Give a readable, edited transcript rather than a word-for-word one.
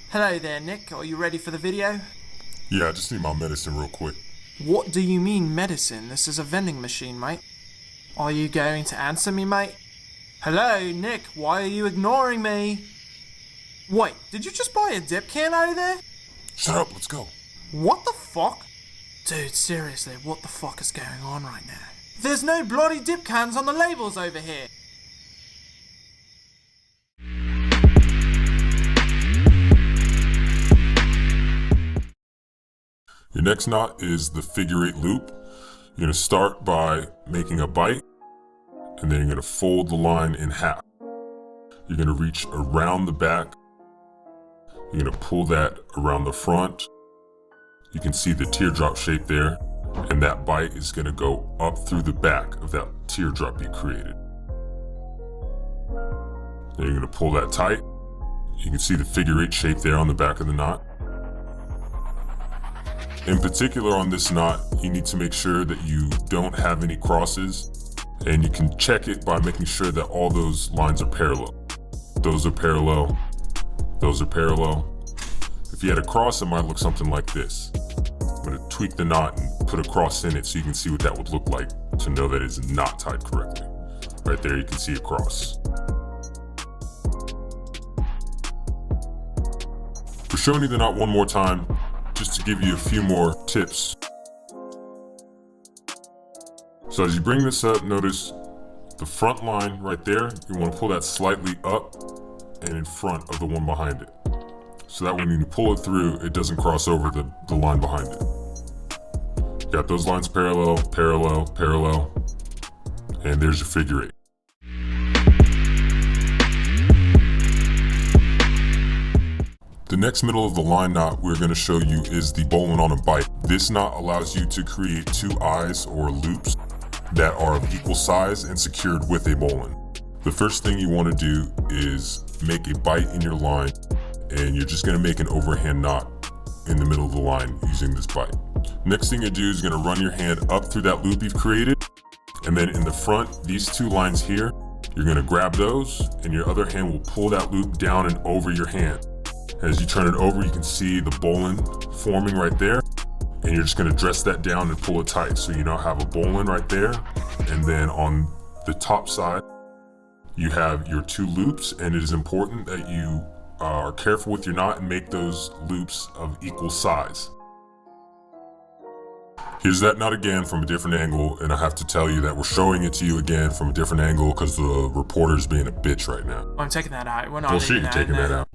Hello there, Nick. Are you ready for the video? Yeah, I just need my medicine real quick. What do you mean medicine? This is a vending machine, mate. Are you going to answer me, mate? Hello, Nick. Why are you ignoring me? Wait, did you just buy a dip can out of there? Shut up, let's go. What the fuck? Dude, seriously, what the fuck is going on right now? There's no bloody dip cans on the labels over here. Your next knot is the figure 8 loop. You're going to start by making a bite, and then you're going to fold the line in half. You're going to reach around the back. You're going to pull that around the front. You can see the teardrop shape there, and that bite is going to go up through the back of that teardrop you created. Then you're going to pull that tight. You can see the figure 8 shape there on the back of the knot. In particular on this knot, you need to make sure that you don't have any crosses, and you can check it by making sure that all those lines are parallel. Those are parallel, those are parallel. If you had a cross, it might look something like this. I'm going to tweak the knot and put a cross in it so you can see what that would look like to know that it's not tied correctly. Right there you can see a cross. We're showing you the knot one more time, just to give you a few more tips. So as you bring this up, notice the front line right there, you want to pull that slightly up and in front of the one behind it. So that when you pull it through, it doesn't cross over the line behind it. You got those lines parallel, parallel, parallel, and there's your figure 8. The next middle of the line knot we're going to show you is the bowline on a bite. This knot allows you to create two eyes or loops that are of equal size and secured with a bowline. The first thing you want to do is make a bite in your line, and you're just going to make an overhand knot in the middle of the line using this bite. Next thing you do is you're going to run your hand up through that loop you've created, and then in the front, these two lines here, you're going to grab those, and your other hand will pull that loop down and over your hand. As you turn it over, you can see the bowline forming right there, and you're just going to dress that down and pull it tight. So you now have a bowline right there, and then on the top side, you have your two loops, and it is important that you are careful with your knot and make those loops of equal size. Here's that knot again from a different angle, and I have to tell you that we're showing it to you again from a different angle because the reporter's being a bitch right now. I'm taking that out. We're not Bullshit, leaving you're that taking in that there. out.